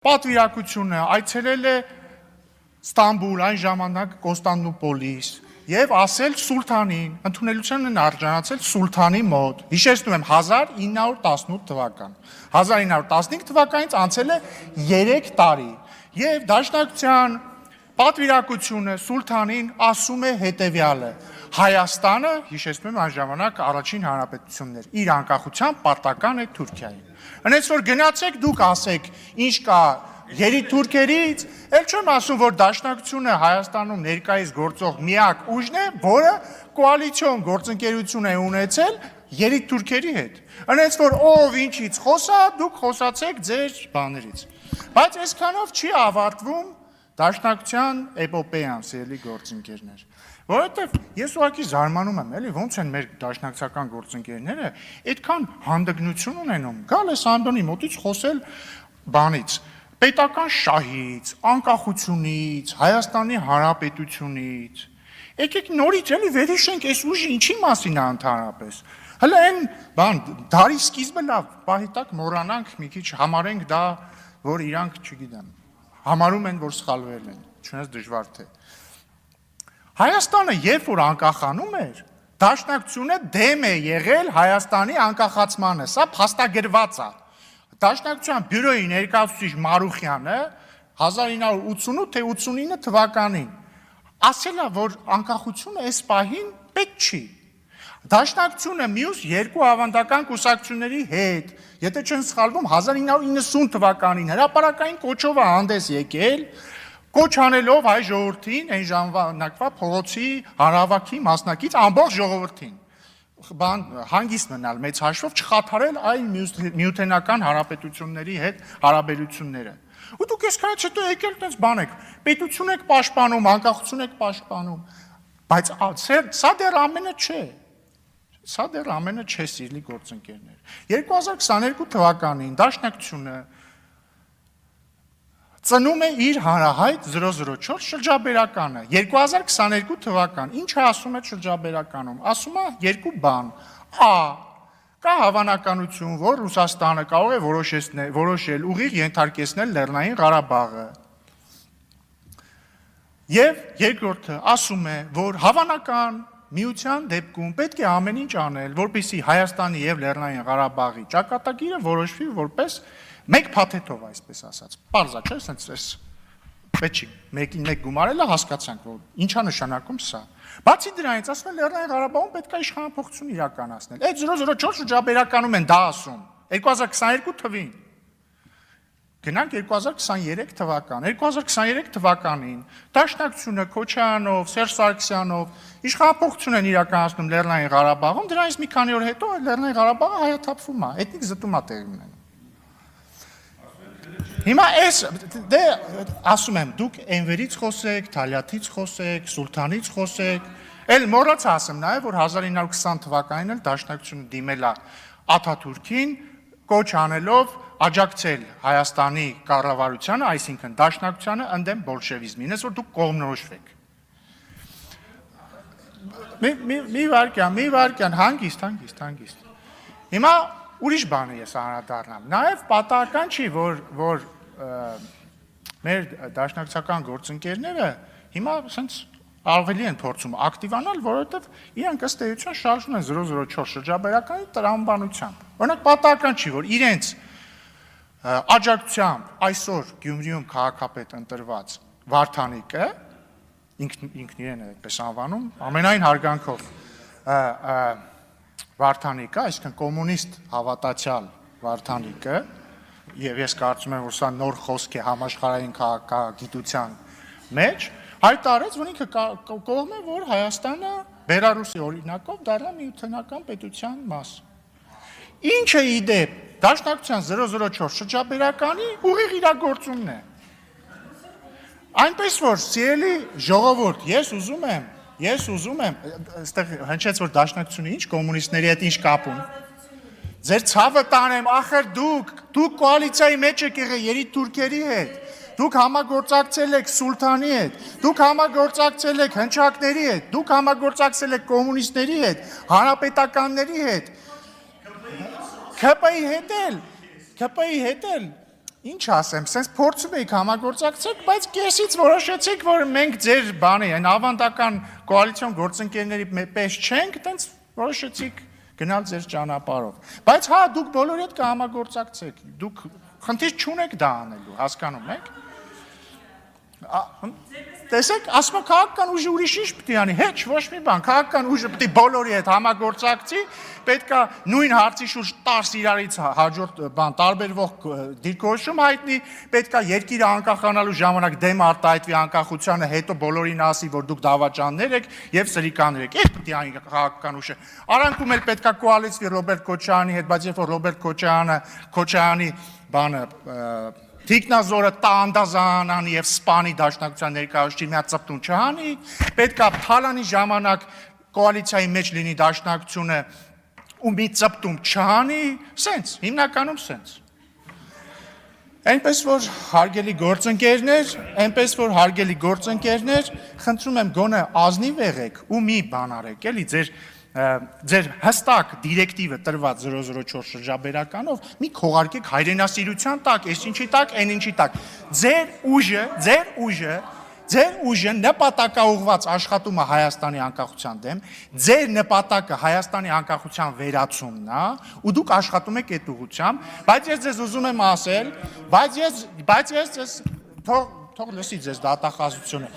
Պատվիրակությունը այցելել է Ստամբուլ, այն ժամանակ Կոստանդնուպոլիս եւ ասել Սուլթանին, ընդունելության են արժանացել Սուլթանի մոտ։ Հիշեցնում եմ 1918 թվական։ 1915 թվականից անցել է 3 տարի եւ Դաշնակցության պատվիրակությունը Սուլթանին ասում է հետեւյալը. Հայաստանը, հիշեցնում եմ այն ժամանակ առաջին հանրապետությունն էր, իր անկախությամբ պարտական է Թուրքիային։ Այնպես որ գնացեք դուք ասեք ինչ կա երիտուրքերից, ել չեմ ասում, որ Դաշնակցությունը Հայաստանում ներկայիս գործող միակ ուժն է, որը կոալիցիոն գործընկերություն է ունեցել երիտուրքերի հետ։ Այնպես որ ով ինչից խոսա, դուք խոսացեք ձեր բաներից։ Բայց այսքանով չի ավարտվում Դաշնակցության էպոպեան, սիրելի գործընկերներ։ Որովհետև ես ուղղակի զարմանում եմ, էլի ոնց են մեր դաշնակցական գործընկերները այդքան հանդգնություն ունենում։ Գալ է Սամբոնի մոտից խոսել բանից, պետական շահից, անկախությունից, Հայաստանի Հանրապետությունից։ Եկեք նորից էլի վերհիշենք այս ուժը ինչի մասին է ընդհանրապես։ Հələ այն բան դարի սկիզբը լավ, պահի տակ մոռանանք մի քիչ համարենք դա, որ իրանք, չգիտեմ, համարում են, որ սխալվել են, չնայած դժվար թե։ Հայաստանը երբ որ անկախանում էր, Դաշնակցությունը դեմ է եղել Հայաստանի անկախացմանը, սա փաստագրված է։ Դաշնակցության բյուրոյի ներկայացուցիչ Մարուխյանը 1988 թե 89 թվականին ասել է, որ անկախությունը այս պահին պետք չի։ Դաշնակցությունը մյուս երկու ավանդական կուսակցությունների հետ, եթե չեն սխալվում, 1990 թվականին հրապարակային կոչով է հանդես եկել, կոչ անելով հայ ժողովրդին, այն ժամանակվա փողոցի հանրահավաքի մասնակից ամբողջ ժողովրդին, հանգիստ մնալ մեծ հաշվով, չխաթարել այլ միութենական հանրապետությունների հետ հարաբերությունները։ Ու դուք այսքանից հետո եկել տենց բան եք, պետություն եք պաշտպանում, անկախություն եք պաշտպանում, բայց սա դեռ ամենը չէ։ Սա դեռ ամենը չէ, սիրելի գործընկերներ։ 2022 թվականին Դաշնակցությունը ծնում է իր հանրահայտ 004 շրջաբերականը։ 2022 թվական, ինչը ասում է շրջաբերականում, ասում է երկու բան, կա հավանականություն, որ Ռուսաստանը կարող է որոշել ուղիղ ենթարկեցնել Լեռնային Ղարաբաղը։ Եվ երկրորդը ասում է, որ հավանական միության դեպքում պետք է ամեն ինչ անել, որպեսզի Հայաստանի եւ Լեռնային Ղարաբաղի ճակատագիրը որոշվի որպես մեկ փաթեթով, այսպես ասած։ Պարզա չէ, ասենց պետք չի։ Մեկին մեկ գումարելը հասկացանք, որ ինչա նշանակում սա։ Բացի դրանից, ասում են Լեռնային Ղարաբաղում պետք է իշխանափոխություն իրականացնել։ Այդ 004 շրջաբերականում են դա ասում 2022 թվին։ Գնանք 2023 թվական։ 2023 թվականին Դաշնակցությունը Քոչարյանով, Սերժ Սարգսյանով իշխանափոխություն են իրականացնում Լեռնային Ղարաբաղում, դրանից մի քանի օր հետո Լեռնային Ղարաբաղը հայաթափվում է, էթնիկ զտում է տեղի ունենում։ Հիմա այս դե ասում եմ, դուք Էնվերից խոսեք, Թալյաթից խոսեք, Սուլթանից խոսեք, էլ մոռացա ասեմ նաև, որ 1920 թվականին էլ Դաշնակցությունը դիմել է Աթաթուրքին, կոչ անելով աջակցել Հայաստանի կառավարությանը, այսինքն Դաշնակցությանը ընդդեմ բոլշևիզմին, ես որ դուք կողմնորոշվեք։ Մի վարքյան, հանգիստ։ Հիմա ուրիշ բան է ես անդրադառնամ։ Նաև պատահական չի, որ մեր դաշնակցական գործընկերները հիմա ասենց ավելի են փորձում ակտիվանալ, որովհետև իրանք ըստ էության շարժում են 004 շրջաբերականի տրամաբանությամբ։ Օրինակ պատահական չի, որ իրենց աջակցությամբ այսօր Գյումրիում քաղաքապետ ընտրված Վարդանիկը, ինքն իրեն է այդպես անվանում, ամենայն հարգանքով Վարդանիկը, այսինքն կոմունիստ հավատացյալ Վարդանիկը, եւ ես կարծում եմ, որ սա նոր խոսք է համաշխարհային քաղաքագիտության մեջ, հայտարարեց, որ ինքը կողմ է, որ Հայաստանը Բելարուսի օրինակով դառնա միութենական պետության մաս։ Ինչը ի դեպ Դաշնակցության 004 շրջաբերականի ուղիղ իրագործումն է։ Այնպես որ, սիրելի ժողովուրդ, ես ուզում եմ, այստեղ հնչեց, որ Դաշնակցությունը ինչ կոմունիստների հետ ինչ կապ ունի։ Ձեր ցավը տանեմ, ախր դուք կոալիցիայի մեջ եք եղել երիտուրքերի հետ, դուք համագործակցել եք Սուլթանի հետ, դուք համագործակցել եք հնչակների հետ, դուք համագործակցել եք կոմունիստների հետ, հանրապետականների հետ, ՔՊ-ի հետ էլ Ինչ ասեմ, sense փորձում եք համագործակցել, բայց կեսից որոշեցիք, որ մենք ձեր բանի, այն ավանդական կոալիցիոն գործընկերների պես չենք, տենց որոշեցիք գնալ ձեր ճանապարհով։ Բայց հա, դուք բոլորի հետ կհամագործակցեք։ Դուք խնդիր չունեք դա անելու, հասկանում եք։ Տեսեք, ասում եմ քաղաքական ուժը ուրիշ ինչ պետք է անի, հեչ ոչ մի բան, քաղաքական ուժը պետք է բոլորի հետ համագործակցի, պետքա նույն հարցի շուրջ 10 իրարից հաջորդ բան տարբերվող դիրքորոշում հայտնի, պետքա երկիրը անկախանալու ժամանակ դեմ արտահայտվի անկախությանը, հետո բոլորին ասի, որ դուք դավաճաններ եք եւ սրիկաներ եք։ Այս պետք է անի քաղաքական ուժը։ Արանքում էլ պետքա կոալիցիա Ռոբերտ Քոչարյանի հետ, բայց երբ որ Ռոբերտ Քոչարյանի բանը Թիկնազորը տանդազանանի եւ սպանի դաշնակցության ներկայացուցիչ մի հատ ծպտուն չհանի, պետքա թալանի ժամանակ կոալիցիայի մեջ լինի դաշնակցությունը ու մի ծպտում չհանի, սենց, հիմնականում սենց։ Այնպես որ հարգելի գործընկերներ, խնդրում եմ գոնե ազնիվ եղեք ու մի բան արեք, էլի ձեր հստակ դիրեկտիվը տրված 004 շրջաբերականով մի քողարկեք հայրենասիրության տակ, այս ինչի տակ, այն ինչի տակ։ Ձեր ուժը նպատակաուղված աշխատում է Հայաստանի անկախության դեմ, ձեր նպատակը Հայաստանի անկախության վերացումն է, ու դուք աշխատում եք այդ ուղղությամբ, բայց ես ձեզ ուզում եմ ասել, բայց ես ձեզ թող լսի ձեզ դատախազությունը,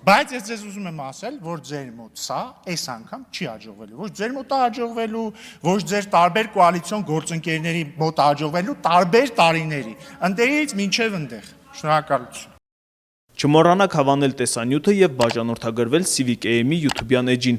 բայց ես ձեզ ուզում եմ ասել, որ ձեր մոտ սա այս անգամ չի հաջողվելու, ոչ ձեր մոտ է հաջողվելու, ոչ ձեր տարբեր կոալիցիոն գործընկերների մոտ է հաջողվելու տարբեր տարիների, ընդերից մինչև ընդեղ։ Շնորհակալություն։ Չմոռանաք հավանել տեսանյութը եւ բաժանորդագրվել Civic AM-ի YouTube-յան էջին։